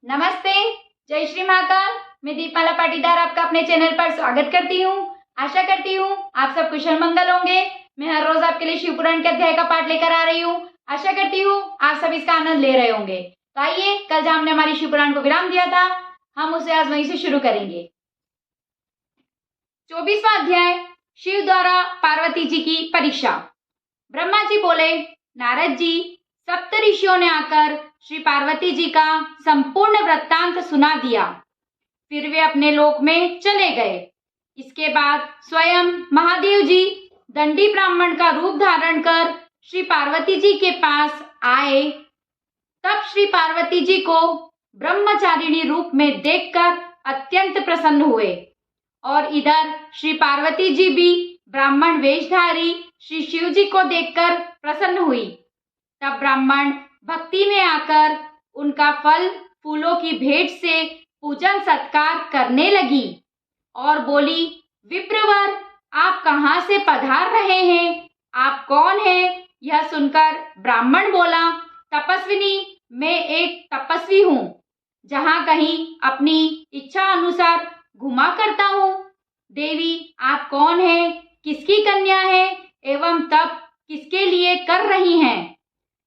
नमस्ते, जय श्री महाकाल। मैं दीपमाला पाटीदार आपका अपने चैनल पर स्वागत करती हूँ। आशा करती हूँ आप सब कुशल मंगल होंगे। मैं हर रोज आपके लिए शिव पुराण के अध्याय का पाठ लेकर आ रही हूँ। आशा करती हूँ आप सब इसका आनंद ले रहे होंगे। तो आइए, कल जहाँ हमने हमारी शिव पुराण को विराम दिया था, हम उसे आज वहीं से शुरू करेंगे। 24वां अध्याय, शिव द्वारा पार्वती जी की परीक्षा। ब्रह्मा जी बोले, नारद जी, सप्त ऋषियों ने आकर श्री पार्वती जी का संपूर्ण वृत्तांत सुना दिया। फिर वे अपने लोक में चले गए। इसके बाद स्वयं महादेव जी दंडी ब्राह्मण का रूप धारण कर श्री पार्वती जी के पास आए। तब श्री पार्वती जी को ब्रह्मचारिणी रूप में देखकर अत्यंत प्रसन्न हुए और इधर श्री पार्वती जी भी ब्राह्मण वेशधारी श्री शिव जी को देखकर प्रसन्न हुई। तब ब्राह्मण भक्ति में आकर उनका फल फूलों की भेंट से पूजन सत्कार करने लगी और बोली, विप्रवर, आप कहाँ से पधार रहे हैं? आप कौन हैं? यह सुनकर ब्राह्मण बोला, तपस्विनी, मैं एक तपस्वी हूँ, जहाँ कहीं अपनी इच्छा अनुसार घुमा करता हूँ। देवी, आप कौन हैं? किसकी कन्या है एवं तप किसके लिए कर रही हैं?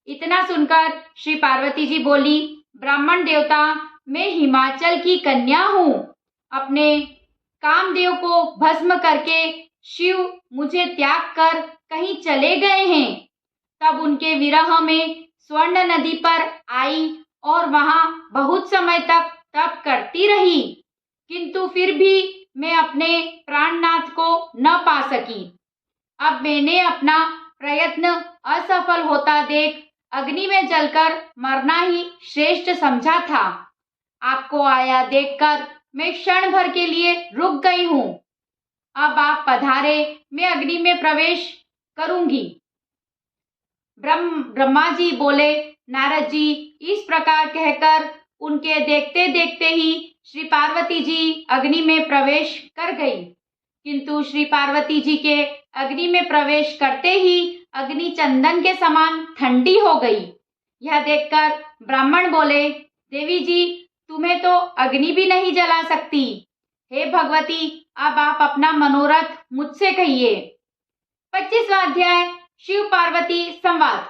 इतना सुनकर श्री पार्वती जी बोली, ब्राह्मण देवता, मैं हिमाचल की कन्या हूँ। अपने कामदेव को भस्म करके शिव मुझे त्याग कर कहीं चले गए हैं। तब उनके विरह में स्वर्ण नदी पर आई और वहां बहुत समय तक तप करती रही, किंतु फिर भी मैं अपने प्राणनाथ को न पा सकी। अब मैंने अपना प्रयत्न असफल होता देख अग्नि में जलकर मरना ही श्रेष्ठ समझा था। आपको आया देखकर मैं क्षण भर के लिए रुक गई हूँ। अब आप पधारे, मैं अग्नि में प्रवेश करूंगी। ब्रह्मा जी बोले, नारद जी, इस प्रकार कहकर उनके देखते देखते ही श्री पार्वती जी अग्नि में प्रवेश कर गई। किंतु श्री पार्वती जी के अग्नि में प्रवेश करते ही अग्नि चंदन के समान ठंडी हो गई। यह देखकर ब्राह्मण बोले, देवी जी, तुम्हें तो अग्नि भी नहीं जला सकती। हे भगवती, अब आप अपना मनोरथ मुझसे कहिए। 25वां अध्याय, शिव पार्वती संवाद।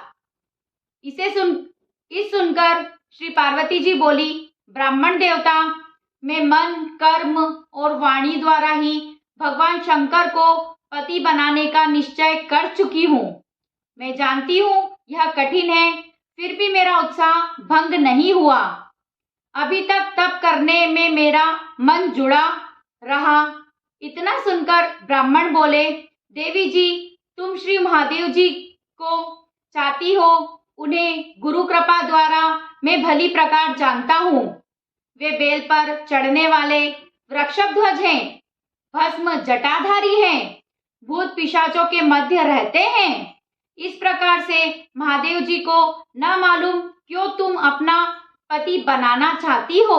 इस सुनकर श्री पार्वती जी बोली, ब्राह्मण देवता, मैं मन, कर्म और वाणी द्वारा ही भगवान शंकर को पति बनाने का निश्चय कर चुकी हूँ। मैं जानती हूँ यह कठिन है, फिर भी मेरा उत्साह भंग नहीं हुआ। अभी तक तप करने में मेरा मन जुड़ा रहा। इतना सुनकर ब्राह्मण बोले, देवी जी, तुम श्री महादेव जी को चाहती हो, उन्हें गुरु कृपा द्वारा मैं भली प्रकार जानता हूँ। वे बेल पर चढ़ने वाले वृषभध्वज हैं, भस्म जटाधारी हैं, भूत पिशाचों के मध्य रहते हैं। इस प्रकार से महादेव जी को न मालूम क्यों तुम अपना पति बनाना चाहती हो।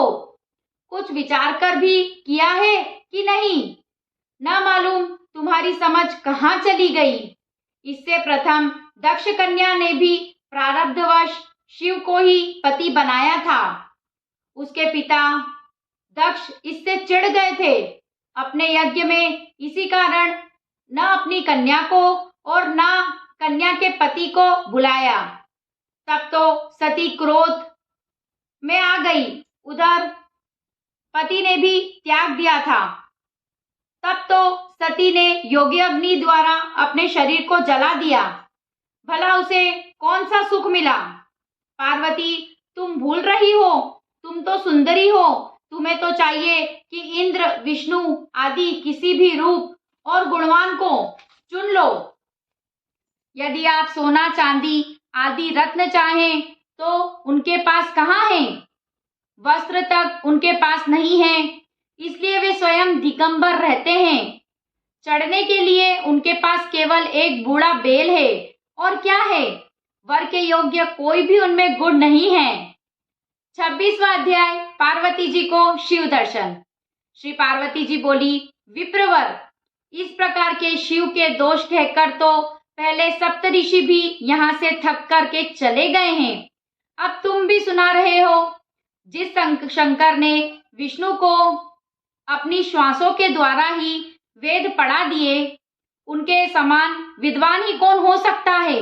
कुछ विचार कर भी किया है कि नहीं? न मालूम तुम्हारी समझ कहाँ चली गई। इससे प्रथम दक्ष कन्या ने भी प्रारब्धवश शिव को ही पति बनाया था। उसके पिता दक्ष इससे चिढ़ गए थे। अपने यज्ञ में इसी कारण न अपनी कन्या को और न कन्या के पति को बुलाया। तब तो सती क्रोध में आ गई। उधर पति ने भी त्याग दिया था। तब तो सती ने योगी अग्नि द्वारा अपने शरीर को जला दिया। भला उसे कौन सा सुख मिला? पार्वती, तुम भूल रही हो, तुम तो सुंदरी हो। तुम्हें तो चाहिए कि इंद्र, विष्णु आदि किसी भी रूप और गुणवान को चुन लो। यदि आप सोना चांदी आदि रत्न चाहें तो उनके पास कहाँ हैं? वस्त्र तक उनके पास नहीं है, इसलिए वे स्वयं दिगंबर रहते हैं। चढ़ने के लिए उनके पास केवल एक बूढ़ा बेल है, और क्या है? वर के योग्य कोई भी उनमें गुण नहीं है। 26वां अध्याय, पार्वती जी को शिव दर्शन। श्री पार्वती जी बोली, विप्रवर, इस प्रकार के शिव के दोष कहकर तो पहले सप्तऋषि भी यहाँ से थक करके चले गए हैं। अब तुम भी सुना रहे हो। जिस शंकर ने विष्णु को अपनी श्वासों के द्वारा ही वेद पढ़ा दिए, उनके समान विद्वान ही कौन हो सकता है।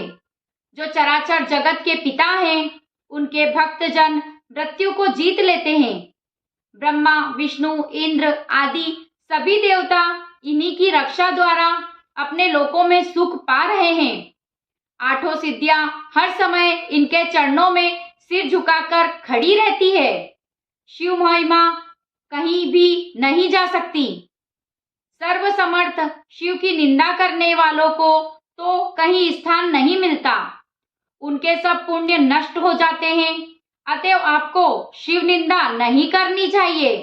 जो चराचर जगत के पिता हैं, उनके भक्तजन मृत्यु को जीत लेते हैं। ब्रह्मा, विष्णु, इंद्र आदि सभी देवता इन्हीं की रक्षा द्वारा अपने लोकों में सुख पा रहे हैं। आठों सिद्धियां हर समय इनके चरणों में सिर झुकाकर खड़ी रहती है। शिव महिमा कहीं भी नहीं जा सकती। सर्वसमर्थ शिव की निंदा करने वालों को तो कहीं स्थान नहीं मिलता। उनके सब पुण्य नष्ट हो जाते हैं। अतएव आपको शिव निंदा नहीं करनी चाहिए।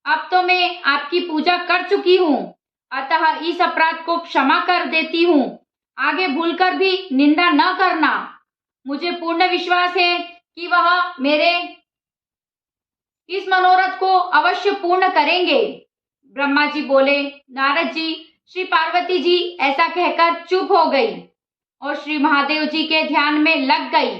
अब तो मैं आपकी पूजा कर चुकी हूँ, अतः इस अपराध को क्षमा कर देती हूँ। आगे भूलकर भी निंदा न करना। मुझे पूर्ण विश्वास है कि वह मेरे इस मनोरथ को अवश्य पूर्ण करेंगे। ब्रह्मा जी बोले। नारद जी, श्री पार्वती जी ऐसा कहकर चुप हो गई और श्री महादेव जी के ध्यान में लग गई।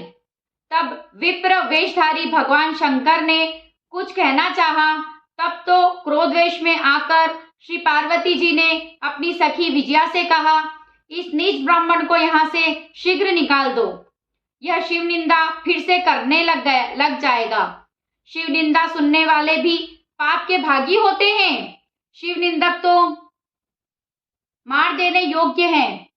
तब विप्र वेशधारी भगवान शंकर ने कुछ कहना चाहा, तब तो क्रोधवेश में आकर श्री पार्वती जी ने अपनी सखी विजया से कहा, इस नीच ब्राह्मण को यहाँ से शीघ्र निकाल दो। यह शिव निंदा फिर से करने लग जाएगा। शिव निंदा सुनने वाले भी पाप के भागी होते हैं। शिव निंदक तो मार देने योग्य हैं।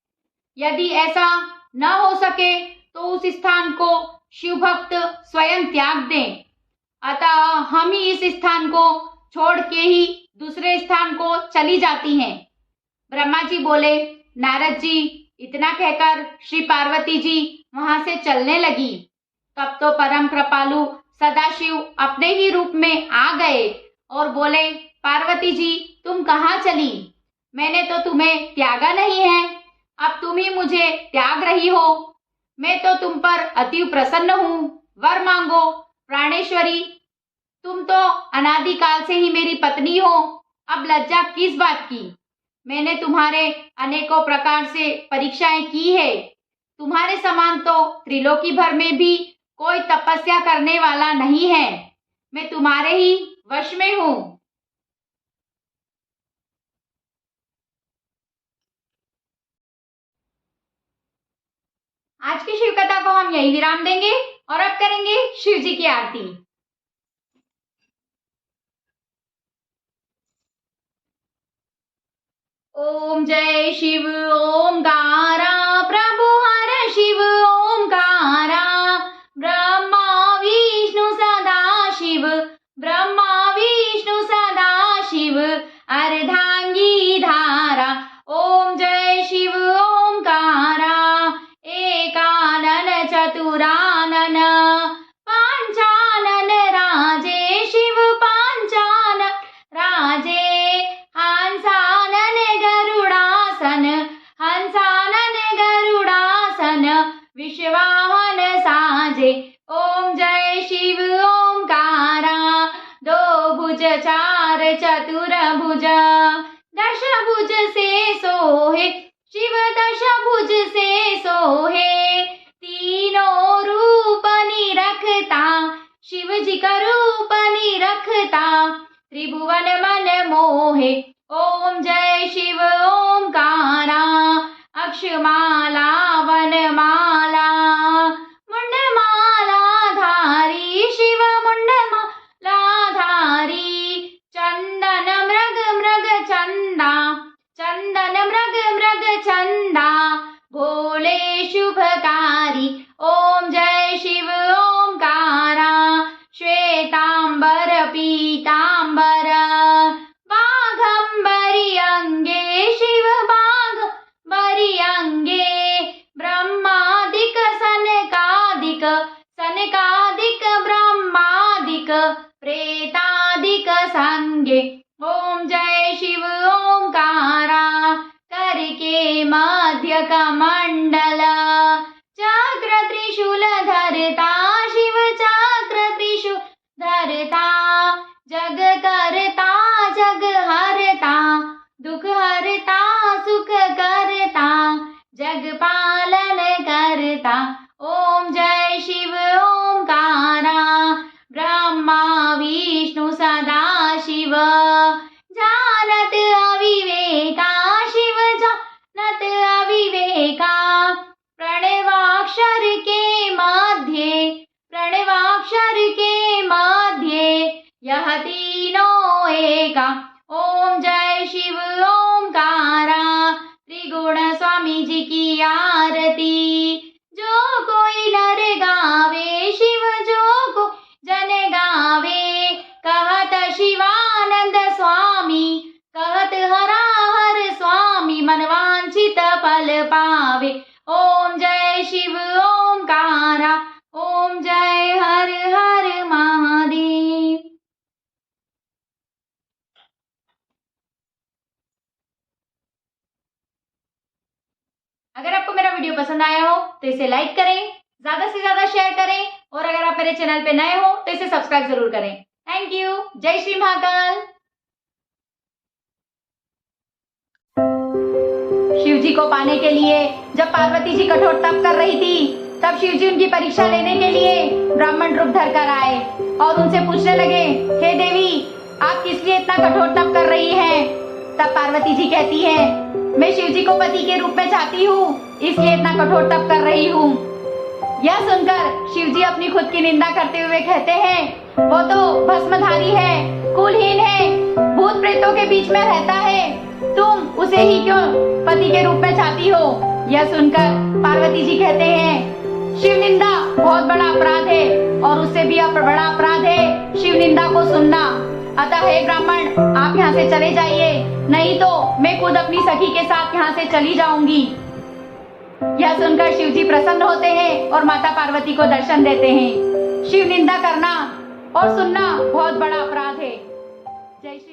यदि ऐसा न हो सके तो उस स्थान को शिव भक्त स्वयं त्याग दें। अतः हम ही इस स्थान को छोड़ के ही दूसरे स्थान को चली जाती हैं। ब्रह्मा जी बोले। नारद जी, इतना कहकर श्री पार्वती जी वहां से चलने लगी। तब तो परम कृपालु सदाशिव अपने ही रूप में आ गए और बोले, पार्वती जी तुम कहाँ चली? मैंने तो तुम्हें त्यागा नहीं है, अब तुम ही मुझे त्याग रही हो। मैं तो तुम पर अति प्रसन्न हूँ। वर मांगो प्राणेश्वरी, तुम तो अनादिकाल से ही मेरी पत्नी हो। अब लज्जा किस बात की? मैंने तुम्हारे अनेकों प्रकार से परीक्षाएं की है। तुम्हारे समान तो त्रिलोकी भर में भी कोई तपस्या करने वाला नहीं है। मैं तुम्हारे ही वश में हूँ। आज की शिव कथा को हम यही विराम देंगे और अब करेंगे शिव जी की आरती। ओम जय शिव ओमकारा, प्रभु हर शिव ओमकारा। ब्रह्मा विष्णु सदा शिव, ब्रह्मा विष्णु सदा शिव, अर्धांगी धारा। ओम जय शिव ओमकारा, एकानन चतुरानन, पांचानन राजे शिव पांचानन राजे। हंसानन गरुड़ासन, हंसानन गरुड़ासन, विश्वाहन साजे। ओम जय शिव ओमकारा, दो भुज चार चतुर भुज, दश भुज से सोहे शिव दश भुज से सोहे। तीनों रूप निरखता, शिव जी का रूप निरखता, त्रिभुवन मन मोहे। ओम जय शिव ओमकारा, अक्षमाला वनमाला, मुंडमाला धारी शिव मुंडमाला धारी। चंदन मृग मृग चंदा, चंदन मृग मृग चंदा, भोले शुभकारी। ओम जय शिव ओमकारा, श्वेतांबर पीतांबर, बाघंबरी अंगे शिव बाघंबरी अंगे। ब्रह्मादिक सनकादिक, सनकादिक ब्रह्मादिक, प्रेतादिक संगे। ओम जय शिव ओमकारा, करके मध्य कमंडल, चक्र त्रिशूल धरता शिव चक्र त्रिशूल धरता। जग करता जग हरता, दुख हरता सुख करता, जग पालन करता। ओम जय शिव ओमकारा, ब्रह्मा यह तीनों एका। ओम जय शिव ओमकारा, त्रिगुण स्वामी जी की आरती। जो कोई नर गावे शिव, जो को जन गावे, कहत शिवानंद स्वामी, कहत हरा हर स्वामी, मनवांछित फल पावे। ओम जय शिव ओमकारा, ओम जय हर हर महादेव। अगर आपको मेरा वीडियो पसंद आया हो तो इसे लाइक करें, ज्यादा से ज्यादा शेयर करें, और अगर आप मेरे चैनल पे नए हो तो इसे सब्सक्राइब जरूर करें। Thank you. जय श्री महाकाल। शिव जी को पाने के लिए जब पार्वती जी कठोर तप कर रही थी, तब शिव जी उनकी परीक्षा लेने के लिए ब्राह्मण रूप धर कर आए और उनसे पूछने लगे, हे देवी, आप किस लिए इतना कठोर तप कर रही हैं? तब पार्वती जी कहती हैं, मैं शिव जी को पति के रूप में चाहती हूँ, इसलिए इतना कठोर तप कर रही हूँ। यह सुनकर शिव जी अपनी खुद की निंदा करते हुए कहते हैं, वो तो भस्मधारी है, कुलहीन है, भूत प्रेतों के बीच में रहता है, तुम उसे ही क्यों पति के रूप में चाहती हो? यह सुनकर पार्वती जी कहते हैं, शिव निंदा बहुत बड़ा अपराध है, और उससे भी बड़ा अपराध है शिव निंदा को सुनना। अतः हे ब्राह्मण, आप यहाँ से चले जाइए, नहीं तो मैं खुद अपनी सखी के साथ यहाँ से चली जाऊंगी। यह सुनकर शिव जी प्रसन्न होते हैं और माता पार्वती को दर्शन देते हैं। शिव निंदा करना और सुनना बहुत बड़ा अपराध है। जय श्री